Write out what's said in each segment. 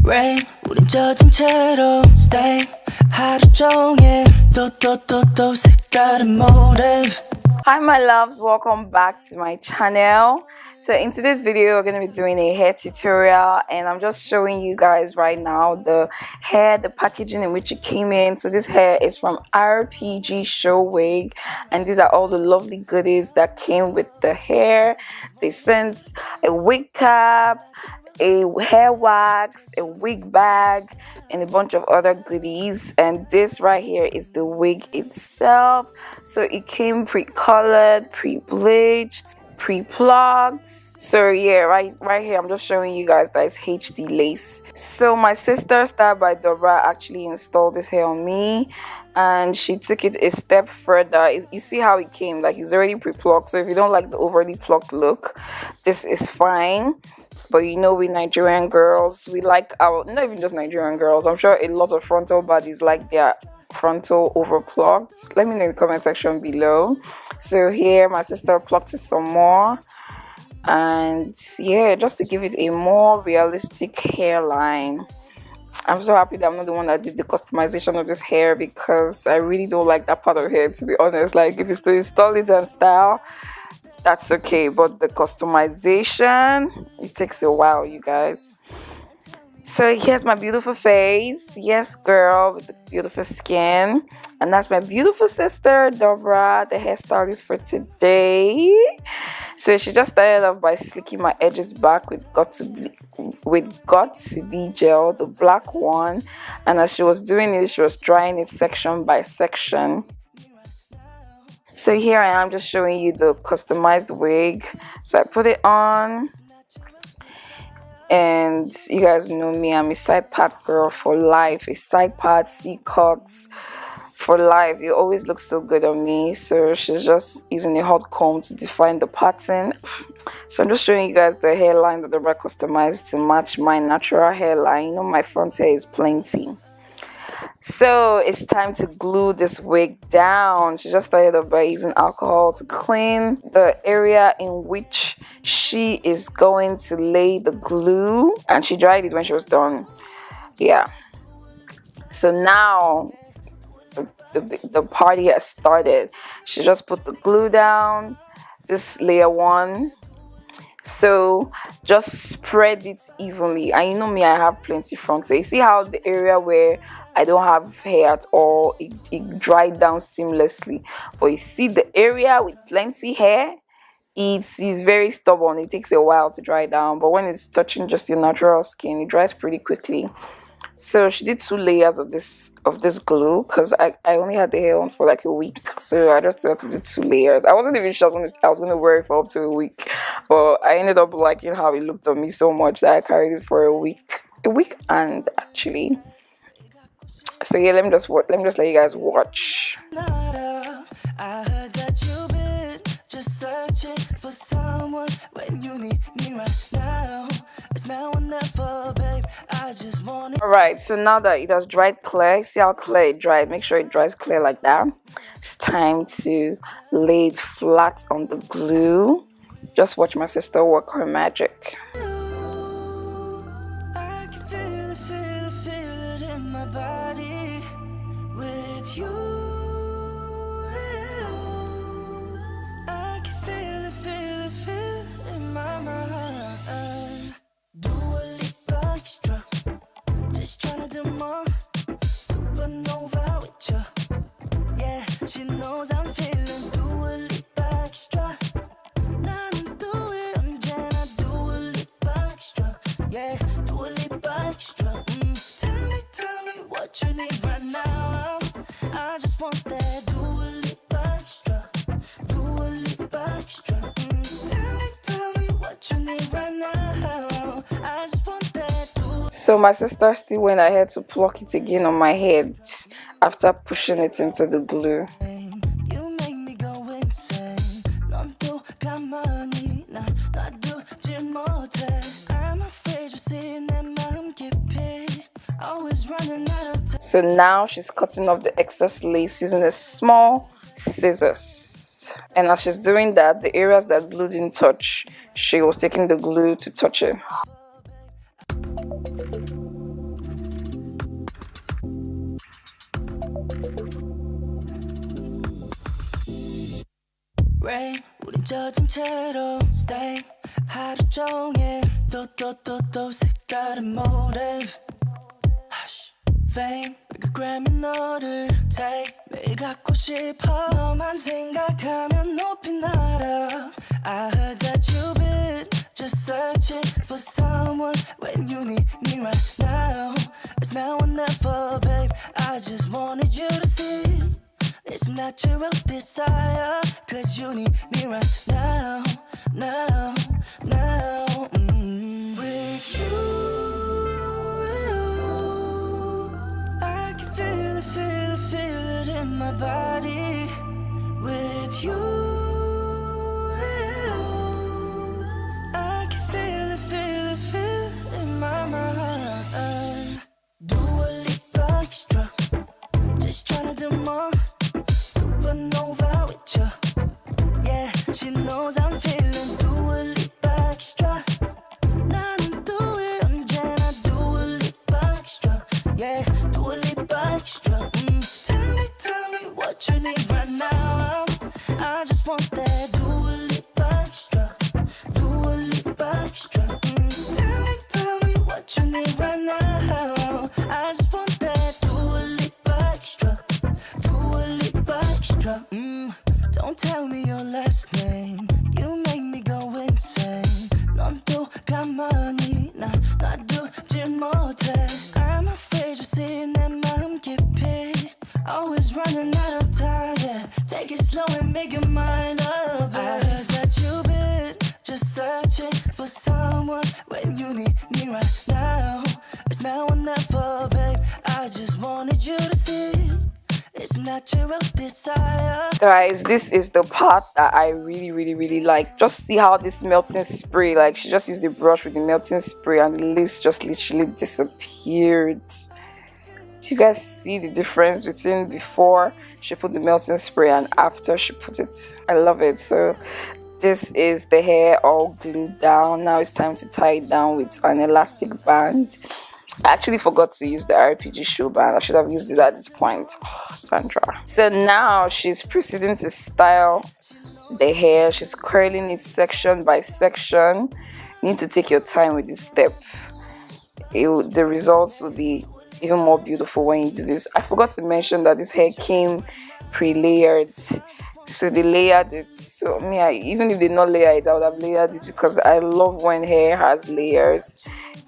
Rain 우린 젖은 채로 stay 하루 종일 또 색다른 motive. Hi my loves, welcome back to my channel. So in today's video we're going to be doing a hair tutorial, and I'm just showing you guys right now the hair, the packaging in which it came in. So this hair is from RPGSHOW, and these are all the lovely goodies that came with the hair. They sent a wig cap, a hair wax, a wig bag, and a bunch of other goodies. And this right here is the wig itself. So it came pre-colored, pre-bleached, pre-plucked. So yeah, right here I'm just showing you guys that it's HD lace. So my sister, Styled by Dobra, actually installed this hair on me, and she took it a step further. You see how it came, like it's already pre-plucked. So if you don't like the overly plucked look, this is fine. But you know, we Nigerian girls, we like our, not even just Nigerian girls, I'm sure a lot of frontal bodies like their frontal over plucked. Let me know in the comment section below. So here my sister plucked it some more, and yeah, just to give it a more realistic hairline. I'm so happy that I'm not the one that did the customization of this hair, because I really don't like that part of hair, to be honest. Like, if it's to install it and style, that's okay, but the customization, it takes a while, you guys. So here's my beautiful face. Yes, girl, with the beautiful skin. And that's my beautiful sister Dobra, the hairstylist for today. So she just started off by slicking my edges back with Got to Be gel, the black one. And as she was doing it, she was drying it section by section. So here I am just showing you the customized wig. So I put it on, and you guys know me, I'm a side part girl for life. A side part, C-cuts for life. You always look so good on me. So she's just using a hot comb to define the pattern. So I'm just showing you guys the hairline that the bride customized to match my natural hairline. You know, my front hair is plenty. So it's time to glue this wig down. She just started off by using alcohol to clean the area in which she is going to lay the glue, and she dried it when she was done. Yeah. So now the party has started. She just put the glue down, this layer one. So just spread it evenly. And you know me, I have plenty front hair. You see how the area where I don't have hair at all, it dried down seamlessly. But you see the area with plenty hair, it is very stubborn. It takes a while to dry down. But when it's touching just your natural skin, it dries pretty quickly. So she did 2 layers of this glue, because I only had the hair on for like a week. So I just had to do 2 layers. I wasn't even sure I was going to wear it for up to a week. But I ended up liking how it looked on me so much that I carried it for a week. A week and actually. So yeah, let me just let you guys watch. I heard that you've been just searching for someone when you need me right now. It's now or never, babe. I just want it. Alright, so now that it has dried clear, see how clear it dried? Make sure it dries clear like that. It's time to lay it flat on the glue. Just watch my sister work her magic. I can feel it in my body with you. I can feel it in my mind. Do a leap extra, just tryna do more. Supernova with you. Yeah, she knows I'm feeling. Do a leap extra. Yeah, do a leap extra. Tell me what you need right now. I just want that. Do a leap extra. Do a leap extra. Tell me what you need right now. I just want that. So my sister still went ahead to pluck it again on my head after pushing it into the glue. You make me go insane. 넌또 가만히 놔둬 못해. I'm afraid you're seeing 내 마음 깊이. Always running out of time. So now she's cutting off the excess lace using a small scissors. And as she's doing that, the areas that glue didn't touch, she was taking the glue to touch it. Rain 우린 젖은 채로 stay 하루 종일 또 색다른 motive Hush Fame 그 Grammy 너를 take 매일 갖고 싶어 너만 생각하면 높이 날아 I heard that you've been just searching for someone when you need me right now It's now or never babe I just wanted you to see It's natural desire, cause you need me right now, now. With you, I can feel it in my body. With you, I can feel it in my mind. Do a leap extra, just tryna do more. Supernova with you. Yeah, she knows I'm feeling do a leap extra. 나는 do it 언제나 do a leap extra. Yeah, do a leap extra. Tell me what you need right now. I just want that do a leap extra. Do a leap extra. Tell me what you need right now. I just want that do a leap extra. Do a leap extra. Don't tell me your last name. You make me go insane. 넌 또 가만히 놔두질 못해. I'm afraid you see 내 마음 깊이. Always running out of time. Yeah. Take it slow and make your mind up. I heard that you've been just searching for someone when you need me right now. It's now or never, babe. I just wanted you to see. It's natural desire. Guys, this is the part that I really like. Just see how this melting spray, like she just used the brush with the melting spray and the lace just literally disappeared. Do you guys see the difference between before she put the melting spray and after she put it? I love it. So this is the hair all glued down. Now it's time to tie it down with an elastic band. I actually forgot to use the RPGSHOW band. I should have used it at this point. Oh, Sandra. So now she's proceeding to style the hair. She's curling it section by section. You need to take your time with this step. The results will be even more beautiful when you do this. I forgot to mention that this hair came pre-layered. So they layered it. So even if they not layer it, I would have layered it because I love when hair has layers.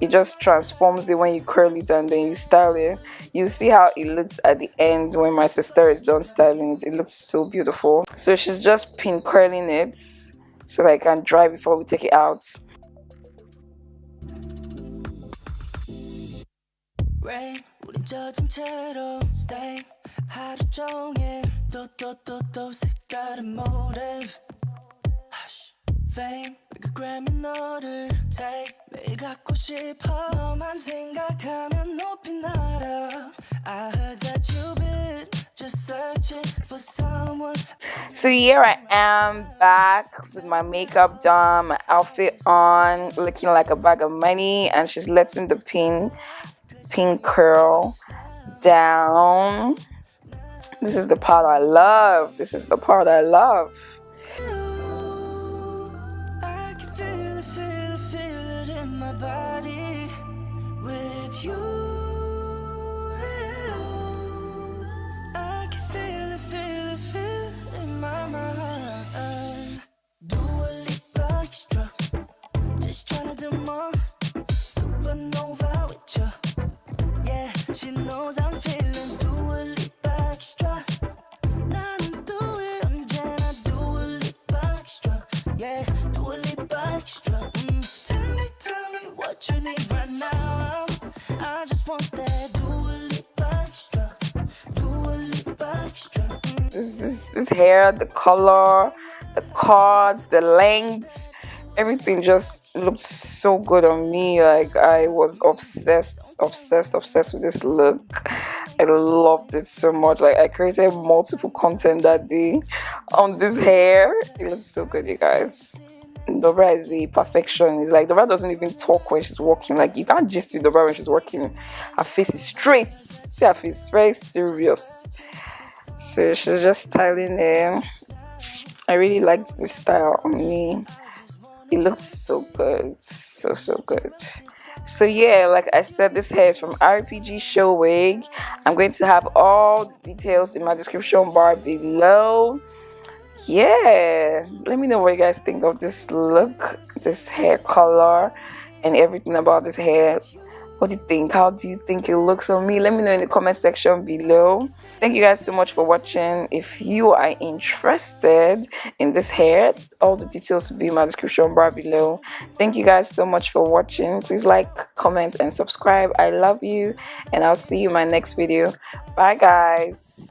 It just transforms it when you curl it and then you style it. You see how it looks at the end when my sister is done styling it. It looks so beautiful. So she's just pin curling it so that it can dry before we take it out. Rain, 우린 젖은 채로 stay 하루 종일 또 색다른 motive Hush, fame 그 Grammy 너를 take 매일 갖고 싶어 너만 생각하면 높이 날아 I heard that you've been just searching for someone. So here I am back with my makeup done, my outfit on, looking like a bag of money, and she's letting the pin curl down. This is the part I love. This is the part I love. I can feel it in my body with you. I can feel it in my mind. Do a leap extra, just tryna do more. Supernova with you. Yeah, she knows I'm feeling do a leap extra. 나는 do it 언제나 do a leap extra. Yeah, do a leap extra. Tell me what you need right now. I just want that do a leap extra. Do a leap extra. This hair, the color, the cords, the length, everything just looked so good on me. Like I was obsessed with this look. I loved it so much. Like I created multiple content that day on this hair. It looks so good, you guys. Dobra is a perfection. It's like Dobra doesn't even talk when she's walking. Like you can't gist with Dobra when she's walking. Her face is straight. See her face, very serious. So she's just styling them. I really liked this style on me. It looks so good, so good. So yeah, like I said, this hair is from RPGSHOWYTB. I'm going to have all the details in my description bar below. Yeah, let me know what you guys think of this look, this hair color, and everything about this hair. What do you think? How do you think it looks on me? Let me know in the comment section below. Thank you guys so much for watching. If you are interested in this hair, all the details will be in my description bar below. Thank you guys so much for watching. Please like, comment, and subscribe. I love you, and I'll see you in my next video. Bye guys.